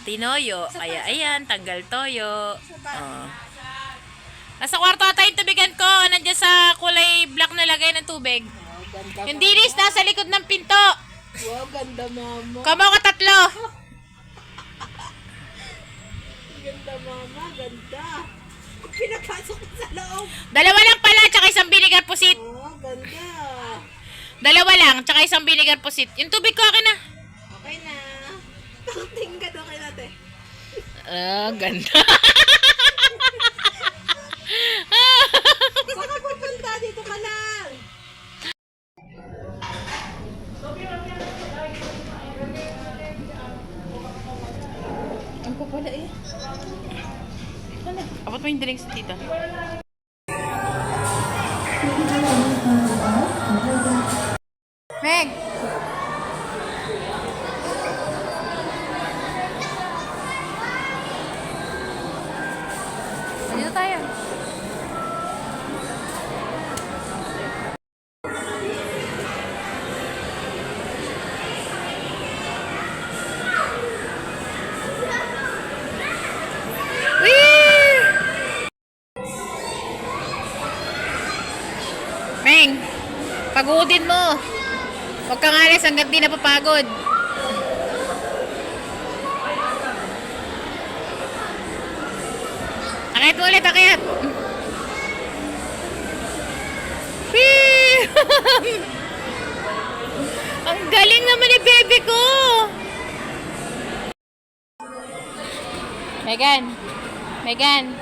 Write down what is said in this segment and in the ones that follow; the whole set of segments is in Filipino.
Tinoyo. Kaya ayan, tanggal toyo. Oh. Nasa kwarto ata yung tubigan ko. Nandiyan sa kulay black na lagay ng tubig. Yung dilis nasa likod ng pinto. Wow, ganda mama. Kamo ka tatlo. Ganda mama, ganda. Pinapasok ko sa loob. Dalawa lang pala, tsaka isang vinegar pusit. Oh, ganda. Dalawa lang, tsaka isang vinegar pusit. Yung tubig ko akin na. Okay na. Tingin ka doon kay natin. Ganda. Saan ka pupunta? Dito ka lang. Ang pa pala eh. Abot mo yung diling sa tita. Meg! Dito tayo. Meng, pagodin mo. Huwag kang alis hanggang di napapagod. Akit mo ulit, akit. Ang galing naman ni baby ko. Megan,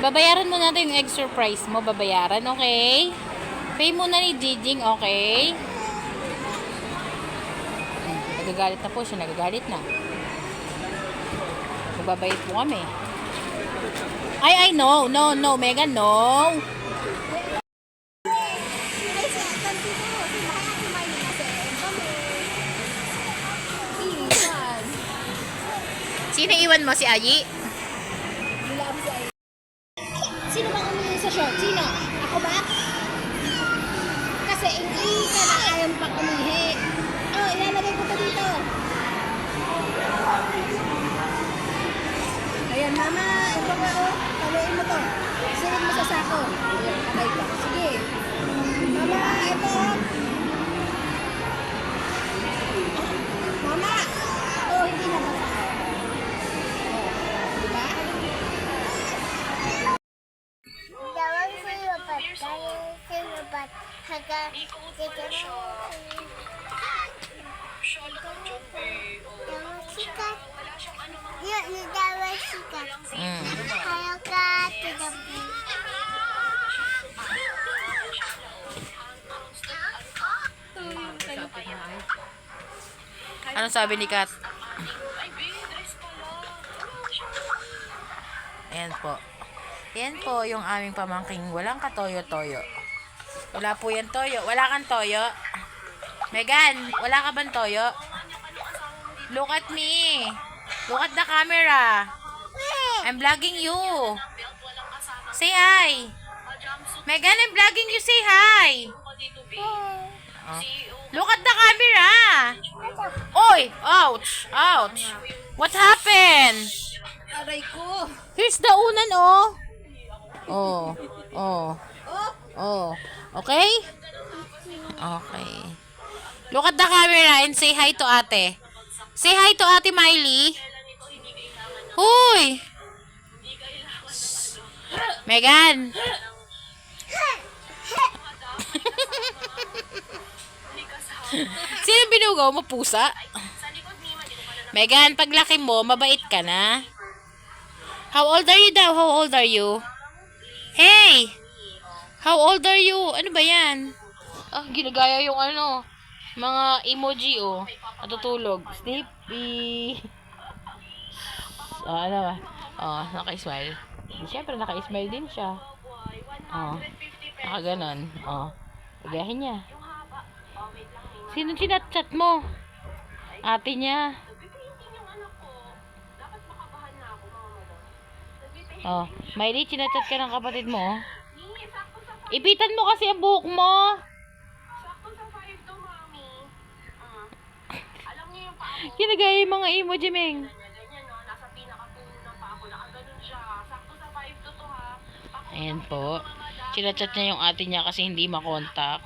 babayaran mo natin yung extra price mo. Babayaran, okay? Pay muna ni Jijing, okay? Nagagalit na po siya, nagagalit na. Magbabayad po kami. Ay, no, Megan, no. Sino iwan mo, si Ayi? Sino bang umihi sa short? Sino? Ako ba? Kasi hindi ka na ayaw pang umihi. Oh, ilalagay ko pa dito. Ayan, mama. Ito nga, oh. Paluin mo to. Silid mo sa sako. Ayan, kamay ko. Sige. Mama, ito. Mama. Oh, hindi na ba? Diba? Ano sabi ni Kat? Ayan po. Yan po yung aming pamangking walang katoyo-toyo. Wala po yan toyo. Wala kang toyo. Megan, wala ka bang toyo? Look at me. Look at the camera. I'm vlogging you. Say hi. Megan, I'm vlogging you. Say hi. Oh. Look at the camera. Oy! Ouch! Ouch! What happened? Aray ko. Here's the unan, oh. Oh. Okay? Okay. Look at the camera and say hi to ate. Say hi to ate Miley. Hoy! Megan! Sino binugaw mo? Pusa? Megan, paglaki mo, mabait ka na. How old are you daw? How old are you? Hey! How old are you? Ano ba yan? Ginagaya yung mga emoji, oh. Natutulog. Sleepy. Ano ba? Naka-smile. Siyempre, naka-smile din siya. Naka-ganon. Pagahin niya. Sino chinat-chat mo? Ate niya. Miley, chinat-chat ka ng kapatid mo. Ipitan mo kasi ang buhok mo. Kinagaya yung mga emoji, Meng. Ayan po. Chinachat niya yung ate niya kasi hindi makontak.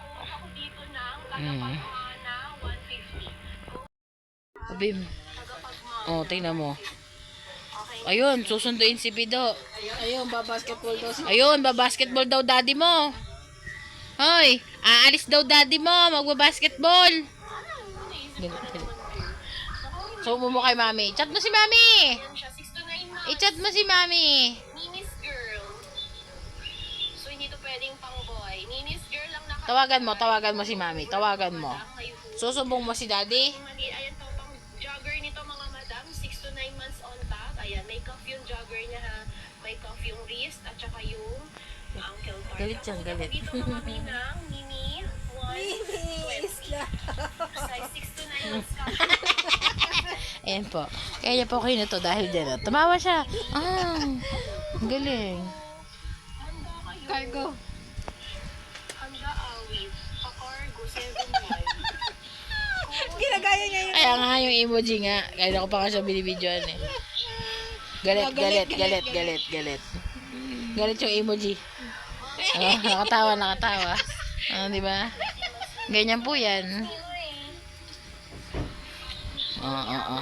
Bim. Oh, tingnan mo. Ayun, susunduin si Pido. Ayun, babasketball daw. Ayun, babasketball daw daddy mo. Hoy, aalis daw daddy mo, magbabasketball. Ganun, ganun. So, mo kay mami. Chat mo si mami. I-chat mo si mami. Ninis girl. So, hindi to pwedeng pang boy. Ninis girl lang naka... Tawagan mo si mami. Tawagan mo. Susumbong mo si daddy. Ayan to, pang jogger nito mga madam. 6 to 9 months on top. Ayan, may cuff yung jogger niya ha. May cuff yung wrist at saka yung ankle part. Galit yan, galit. Dito mga binang, mini, 1, size 6 to 9 months cuff. Ayan po. Kaya po kayo na to dahil dyan. Oh. Tumawa siya. Ang galing. Cargo. Handa awit. Pa-cargo, 7 Ginagaya niya yun. Kaya nga yung emoji nga. Kaya ako pa nga siya binibidyoan eh. Galit, galit, galit, galit, galit. Galit yung emoji. Oh, nakatawa, nakatawa. Di ba? Ganyan po yan. Oo.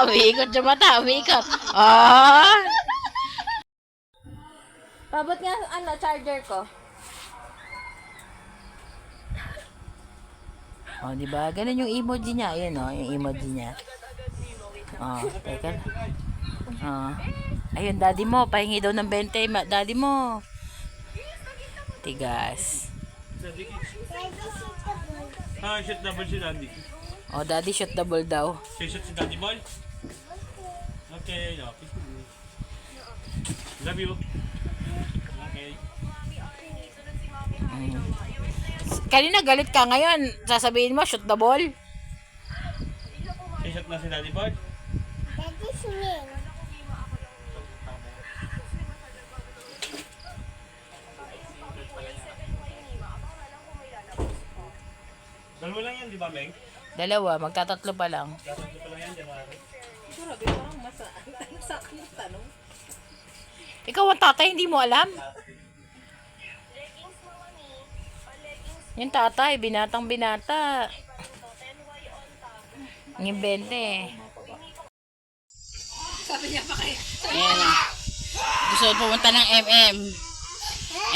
Umiikot yung mata, umiikot. Pabot nga, charger ko. Di ba? Ganun yung emoji niya. Ayan yung emoji niya. Teka. Ayun, daddy mo. Pahingi daw ng 20. Daddy mo. Tigas. Shoot double si Daddy. Daddy shoot the ball daw. Shoot si Daddy ball? Okay, okay. Love you. Okay. Kanina galit ka ngayon. Sasabihin mo, shoot the ball. Shoot na si Daddy ball? Dalawa lang yan, di ba, Meng? Dalawa, magtatatlo pa lang. Tatlo pa lang yan, January. Grabe, parang sakit yung tanong. Ikaw ang tatay, hindi mo alam? Yung tatay, binatang binata. Yung 20. Sabi niya pa kayo. Ayan na. Gusto ko pumunta ng MM.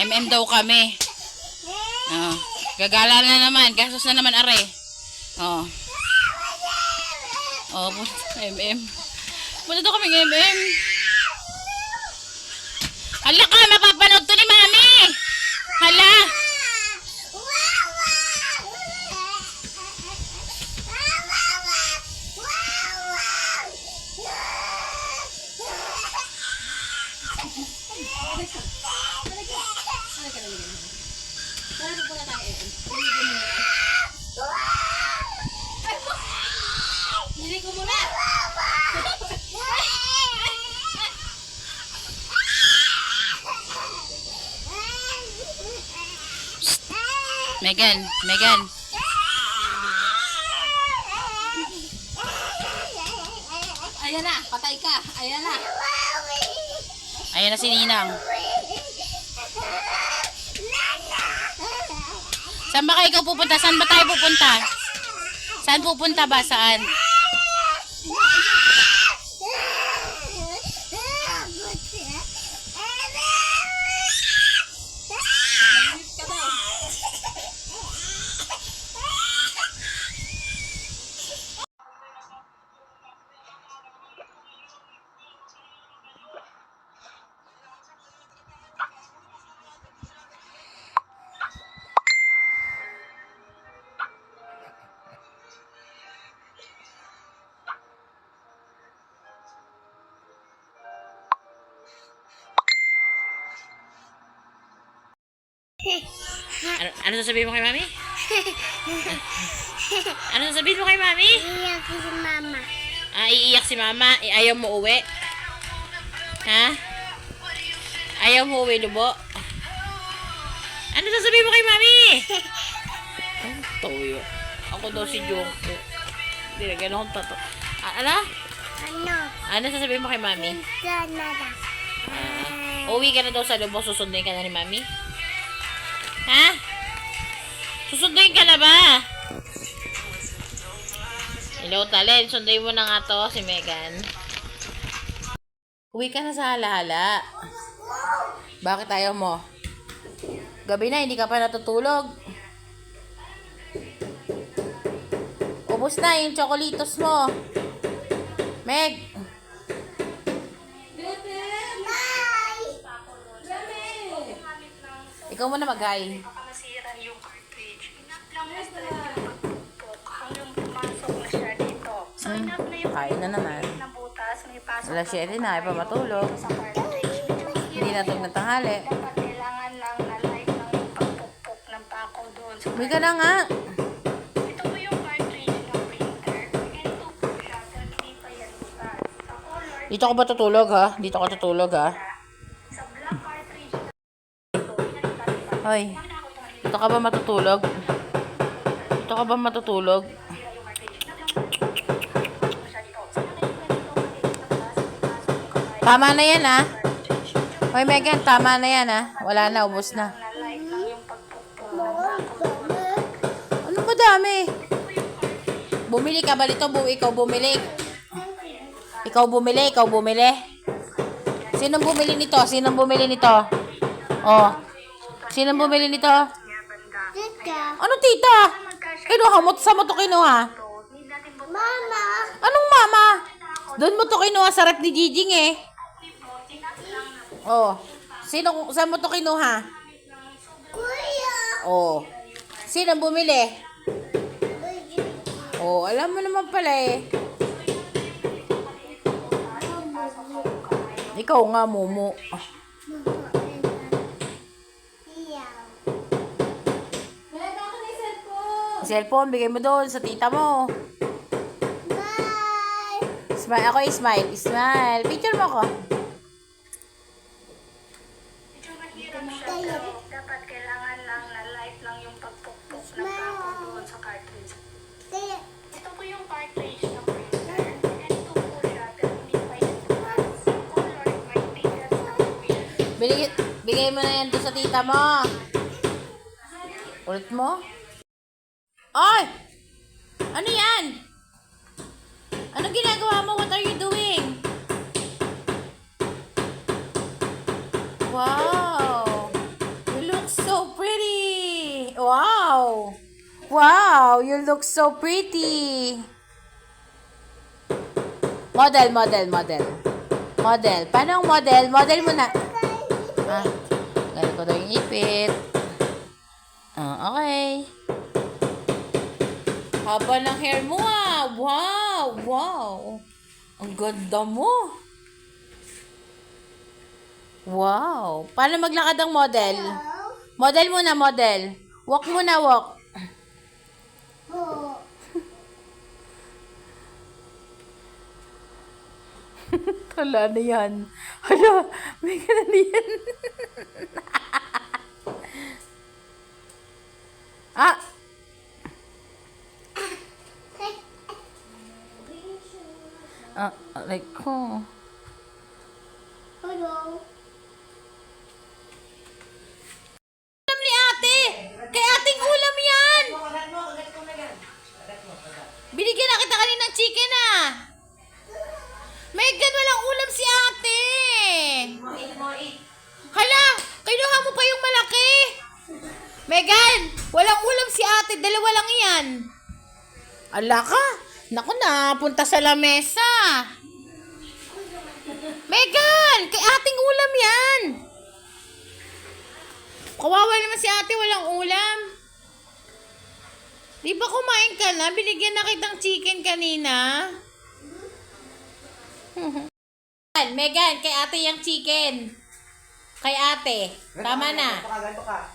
MM daw kami. Gagala na naman. Gastos na naman, are. MM. Punta daw kami ng MM. Hala ka, mapapanood to ni Mami. Hala. Hindi ko muna. Megan, Megan. Ayan na, patay ka. Ayan na. Ayan na si Ninang. Saan ba kayo pupunta? Saan ba tayo pupunta? Saan pupunta ba? Saan? Ano sasabihin mo kay Mami? Ano sasabihin mo kay Mami? Iyak si Mama. Iiyak si Mama. Ayaw mo uwi? Ha? Ayaw mo uwi, Lubo? Ano sasabihin mo kay Mami? Ang toyo. Ako daw si Jungko. Hindi na gano'n tato. Ano? Ano? Ano sasabihin mo kay Mami? Canada. Uwi ka na daw sa loob, susunduin ka na ni Mami? Ha? Susunduin ka na ba? Hello, Talen. Sunduin mo na nga to, si Megan. Uwi ka na sa hala-hala. Bakit ayaw mo? Gabi na, hindi ka pa natutulog. Ubus na yung chocolitos mo. Meg! Ikaw muna mag-hi. Masira yung cartridge. Inap lang mo sa pagpupok hanggang pumasok na siya dito. So, inap na yung Kain na naman. na butas, may pasok Alas 7 na, ay pa matulog. sa cartridge. Hindi natog na tanghali. Dapat kailangan lang na light lang yung pagpupok ng pako doon. So, Uwi ka na nga. ito po yung cartridge ng printer. Ito po siya, pero hindi pa yan butas. Sa color, Dito ka ba tutulog ha? Dito ka tutulog ha? sa black cartridge na Hoy. Dito ka ba matutulog? Dito ka ba matutulog? Tama na yan ha? Hoy Megan, tama na yan ha? Wala na, ubos na. Ano ba dami? Bumili ka ba nito? Ikaw bumili. Ikaw bumili, ikaw bumili. Sinong bumili nito? Sinong bumili nito? Oh. Sinong bumili nito? Ano tita? Kinuha mo sa mo to kinuha? Mama! Anong mama? Doon mo to kinuha sa rep ni Jijing eh. Oh. Saan mo to kinuha? Kuya! Oh. Sinong bumili? Oh, alam mo naman pala eh. Ikaw nga, Momo. Cellphone, bigay mo doon sa tita mo. Bye! Smile, ako smile. Smile. Picture mo ko. medyo mahirap siya. Dapat kailangan lang na light lang yung pagpukpok ng pako doon sa cartridge. Ito po yung cartridge ng printer. Ito po siya, pero hindi pa yan bukas. Sa color, may tigas na po yan. Bigay mo na yan doon sa tita mo. Ulit mo? Ay! Ano yan? Anong ginagawa mo? What are you doing? Wow! You look so pretty! Wow! Wow! You look so pretty! Model. Model. Paano ang model? Model mo na. Ah, ganito ko daw yung ipit. Ah, okay. Haba ng hair mo ah. Wow. Ang ganda mo. Wow. Paano maglakad ang model? Model muna, model. Walk muna, walk. Hala na yan. Hala, may ganun yan. Ah! Like ko. Hello? Ulam ni ate! Kay ating ulam yan! Binigyan na kita kaninang chicken ah! Megan, walang ulam si ate! Hala! Kinuha mo pa yung malaki! Megan! Walang ulam si ate! Dalawa lang yan! Ala ka! Naku na, punta sa lamesa! Megan! Kay ating ulam yan! Kawawa naman si ate, walang ulam. Di ba kumain ka na? Binigyan na kitang chicken kanina. Megan, kay ate yung chicken. Kay ate. Tama na. Ganito ka.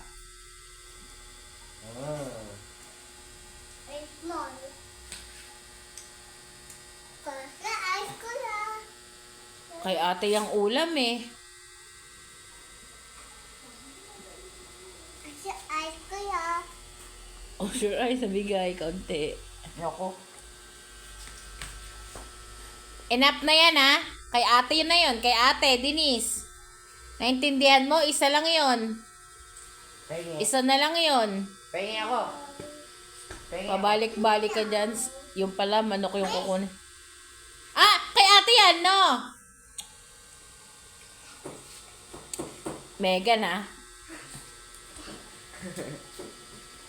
Kay ate yung ulam eh. Oh, sure ay, sabigay, kaunti. Ayoko. Enough na yan ha. Kay ate yun na yun. Kay ate, Denise. Naintindihan mo? Isa lang yon. Isa na lang yon. Pahingi ako. Pabalik-balik ka dyan. Yung pala, manok yung kukunin. Ah! Kay ate yan, no? Megan, ah.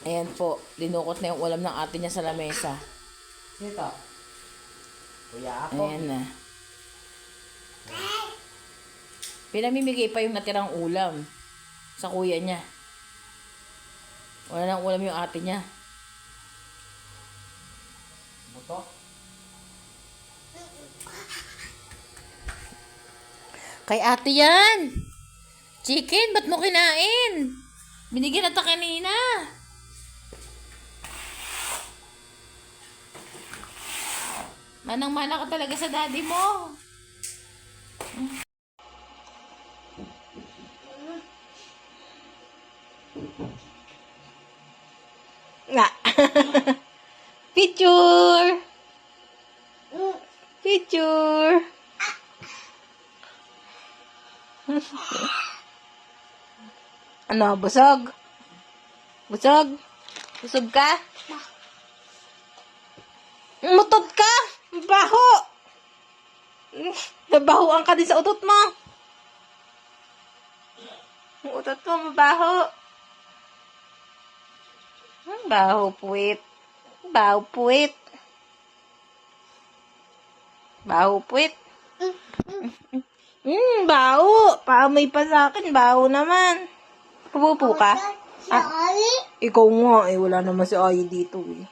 Ayan po. Dinukot na yung ulam ng ate niya sa lamesa. Sito. Kuya ako. Ayan na. Pinamimigay pa yung natirang ulam sa kuya niya. Wala nang ulam yung ate niya. Buto. Kay ate yan! Chicken, ba't mo kinain? Binigyan na ta kanina. Manang-mana ka talaga sa daddy mo. Nga. Picture! Picture! Ano, busog? Busog? Busog ka? Mutot ka? Baho! Nabahuan ka din sa utot mo. Ang utot mo, mabaho. Baho, puwit. Baho, puwit. Baho, puwit. Baho. Paamoy pa sa akin. Baho naman. Pupupo ka? Ikaw nga eh. Wala naman si Ayi dito eh.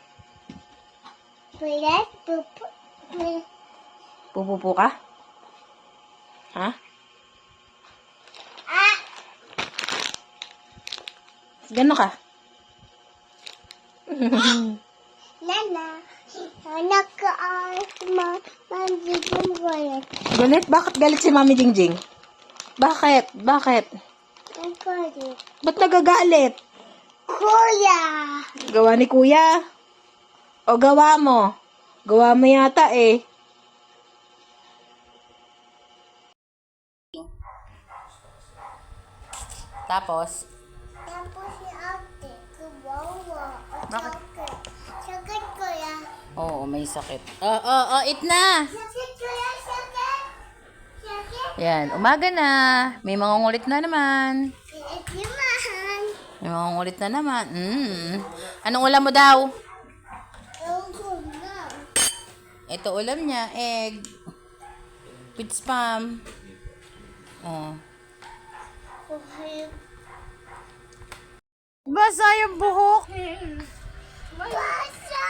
Pupupo ka? Ha? Gano ka? Nana, anak ko ay manjigong galit. Galit? Bakit galit si Mami Jingjing? Bakit? Bakit? Ang galit. Ba't nagagalit? Kuya! Gawa ni Kuya? O gawa mo? Gawa mo yata eh. Tapos? Tapos si ate, kubawa. Bakit? Sakit ko ya. Oo, may sakit. Oo, eat na! Sakit ko ya, sakit. Sakit. Yan, umaga na. May mangungulit na naman. Iimahan. May mangungulit na naman. Anong ulam mo daw? Ewan na. Ito ulam niya, egg. With spam. Oh. Okay. Basa yung buhok. Basa!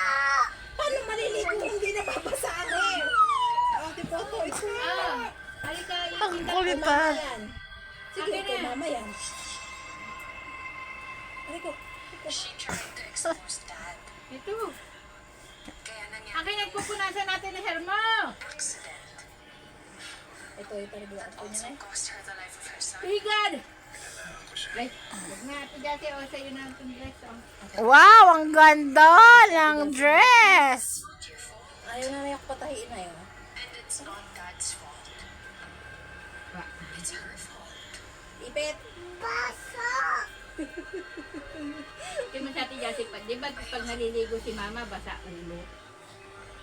Paano maliligo hindi nababasaan eh? Ate Toto, halika Ang kulit pa. yan. Sige, kay mama yan. Halika. Ito. Akin nagpupunasan natin ng hair mo. Ito, ito, ito niya na. Higad. Like, huwag nga ito dati o sa'yo na itong dress. Wow, ang ganda ng dress. Ayaw na yung patahiin na yun. Ipit. Basa! Yung sa atin Jessic pa, di ba pag naliligo si mama, basa ulo.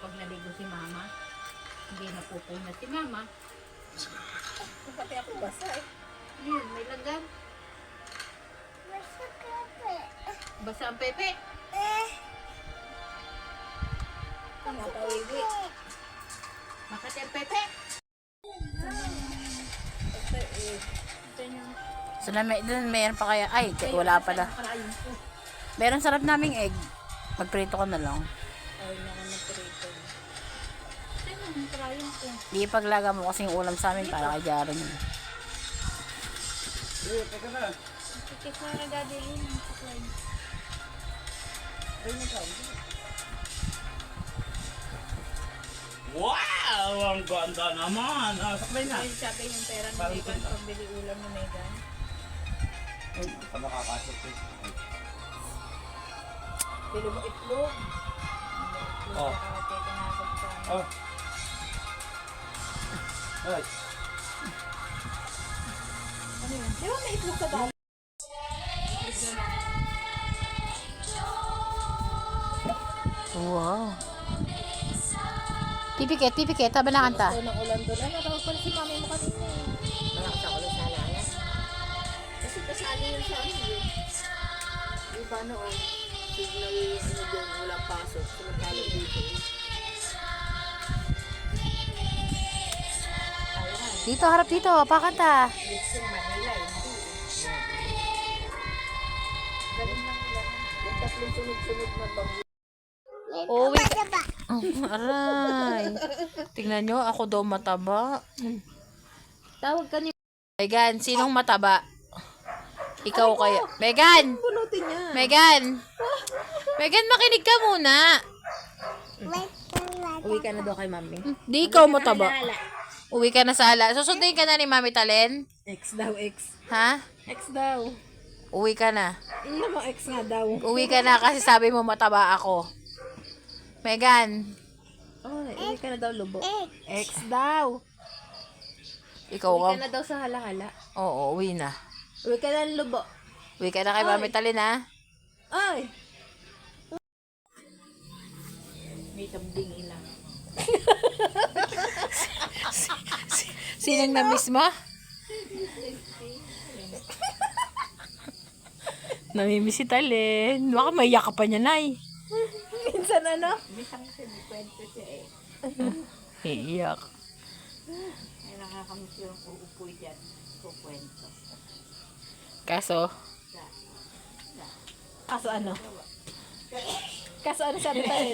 Pag naligo si mama, hindi napupunat si mama. Pati ako basa eh. Yun, may lagan. Basa kape. Basa ang pepe. Napawiwi. Makati ang pepe. So, doon mayroon pa kaya? Ay, wala pala. Meron sarap naming egg. Magprito ko na lang. Di paglaga mo kasing ulam sa amin para kay Jaren. Tikis na na dadalhin. Wow! Ang ganda naman. Sakay na. Ay, sabi yung pera ni Megan, pambili ulam ni Megan. Pa nakakasok eh. Pili mo itlog. Oh. Teka na ako sa Oh. Ay. ano yun? Di ba may itlog sa dami? Wow. Pipikit, taba na kanta. Ito ng ulan doon. Ano, tawag pala si mami mo kanina. Malakas ako ulit sa alala. Kasi kasali yun sa amin eh. Iba noon, signal ano doon, walang pasok. Sumantalo dito eh. Dito, harap dito, pakanta. Dito sa Manila eh. Ganun lang ulan. Yung tatlong sunod-sunod na bagyo. Uwi ka. Oh, aray. Tingnan nyo, ako daw mataba. Tawag ka ni... Megan, sinong mataba? Ikaw kaya. Megan! Pulutin niya. Megan! Megan, makinig ka muna. Uwi ka na daw kay mami. Di ikaw mataba. Uwi ka na sa hala. Susundin ka na ni Mami Talen? Ex daw, ex. Ha? Ex daw. Uwi ka na. Ano mo, ex nga daw. Uwi ka na kasi sabi mo mataba ako. Megan, Oh, uwi ka na daw, lubo. Ex daw. ikaw Uwi ka ka. na daw sa hala-hala. Oo, uwi na. Uwi ka na, lubo. Uwi ka na kay Mami Talen, ha? Ay! May tambing ilang. Sinang na-miss mo? Namimiss si Talen. Baka maiyak ka pa niya, Nay. Minsan ano? Bisang sinikwento siya eh. Iiyak. Ay nakakamiss yung uupoy dyan. Kukwento. Kaso, Kaso ano? Kaso ano sabi tayo?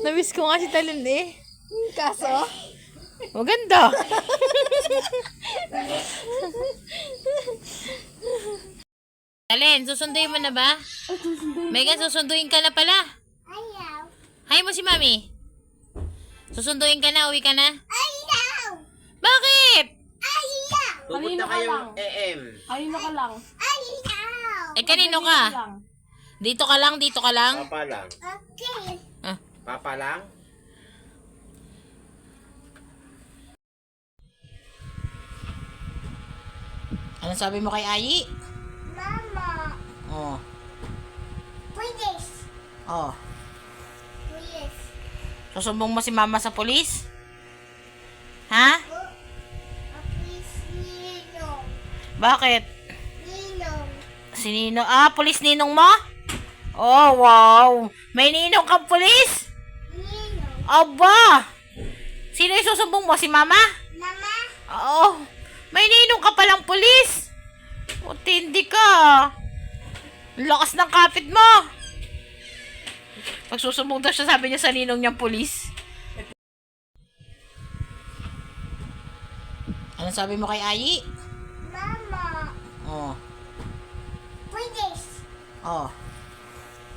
na-miss ko nga si Talen eh. Kaso? Maganda. Talen, susunduin mo na ba? Megan, susunduin ka na pala. Ayaw. Hi mo si Mami. Susunduin ka na, uwi ka na. Ayaw. Bakit? Ayaw. Pupunta kayong AM. Kanino ka lang? Ayaw. Eh, kanino ka? Dito ka lang, dito ka lang. Papa lang. Okay. Ah, Papa lang? ano sabi mo kay Ayi? Mama. Oh. Please. Oh. Please. Susumbong mo si Mama sa polis? Ha? Please, Ninong. Bakit? Ninong. Si Nino? Ah, polis ninong mo? Oh, wow. May ninong kang polis? Ninong. Aba! Sino yung susumbong mo? Si Mama? Mama. Oo. May ninong ka palang pulis. O, tindi ka. Ang lakas ng kapit mo. Pagsusumbong daw siya, sabi niya sa ninong niyang pulis. Ano sabi mo kay Ayi? Mama. Oh. Please. Oh.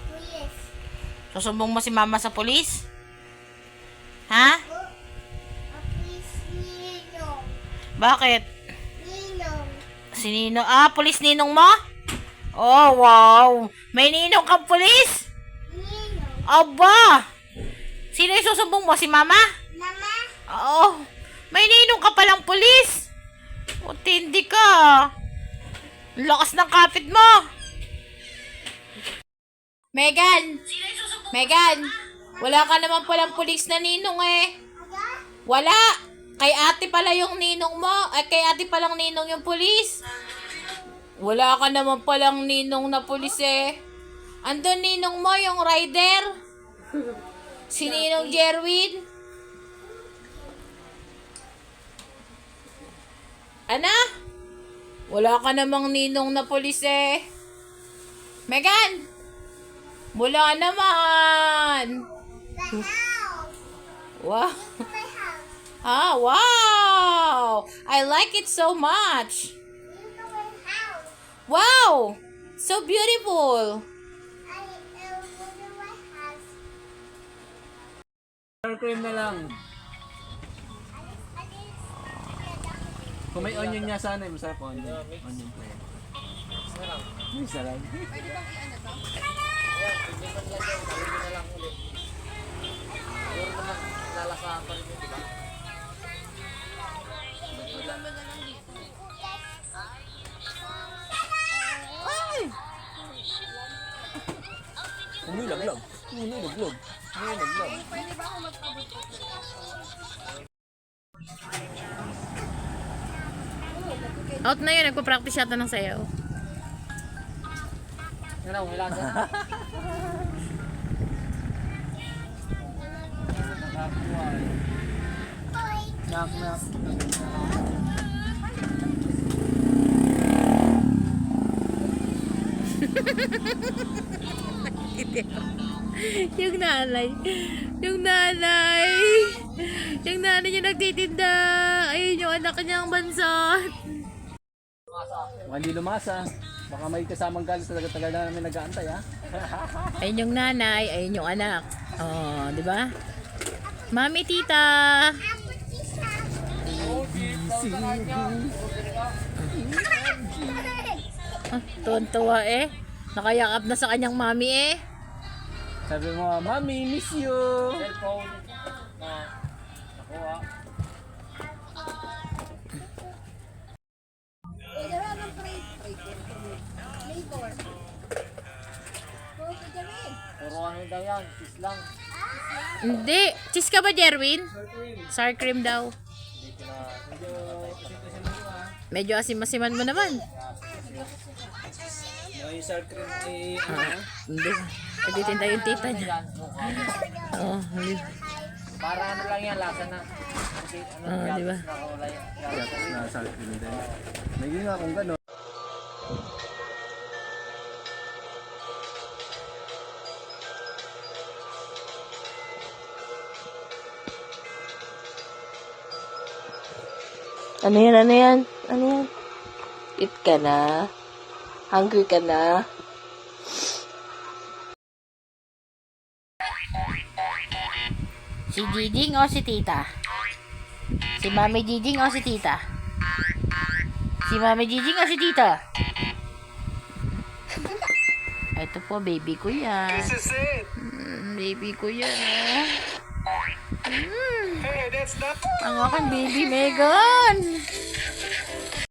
Please. Susumbong mo si Mama sa pulis? Ha? Please, Ninong. Bakit? Ninong. Si Nino? Ah, pulis ninong mo? Oh, wow. May ninong kang pulis? Ninong. Aba! Sino yung susumbong mo? Si Mama? Mama. Oo. May ninong ka palang pulis. O, tindi ka. Ang lakas ng kapit mo. Megan! Megan! Wala ka naman palang pulis na ninong eh. Wala! Kay ate pala yung ninong mo. Ay, kay ate palang ninong yung pulis. Wala ka naman palang ninong na pulis eh. Andun ninong mo, yung rider. Si Ninong Jerwin. Ana? Wala ka namang ninong na pulis eh. Megan! Wala naman. The house. Wow. My house. Ah, wow! I like it so much. Into my house. Wow! So beautiful. I go to my house. Sour cream na lang. Kung may onion nga sana, masarap onion. Onion cream. Isa lang. Pwede bang i-ano to? Umilaglag. Umilaglag. Umilaglag. Pwede ba ako magpabot? Out na yun, nagpa-practice yata ng sayaw. Ano, may lasa? Knock, knock. Yung nanay. Yung nanay. Yung nanay niya nagtitinda. Ayun yung anak niyang bansot. Baka hindi lumasa. Baka may kasamang galit sa tagal na namin nag-aantay, ha? Ayun yung nanay. Ayun yung anak. Oh, di ba? Mami, tita. Ah, tuwan-tuwa eh. Nakayakap na sa kanyang mami eh. Sabi mo, Mami, miss you! Cellphone. Nakuha. Pwede ba ng flavor? Pwede rin. Puro ano daw yan, cheese lang. Hindi. Cheese ka ba, Jerwin? Sour cream daw. Medyo asim-asiman mo naman. May sour cream ni... Hindi. Nagtitinda yung tita niya. Oo. Para ano lang yan, lasa na. Kasi ano, Di ba? nakawala yan. Gatas na sour cream din. May nga kung gano'n. Ano yan? Ano yan? Ano yan? Eat ka na? Hungry ka na? Si Jijing o si tita? Si Mami Jijing o si tita? Si Mami Jijing o si tita? Ito po, baby ko yan. This is it. Baby ko yan, oh. Hey, that's not. Ang aking baby Megan.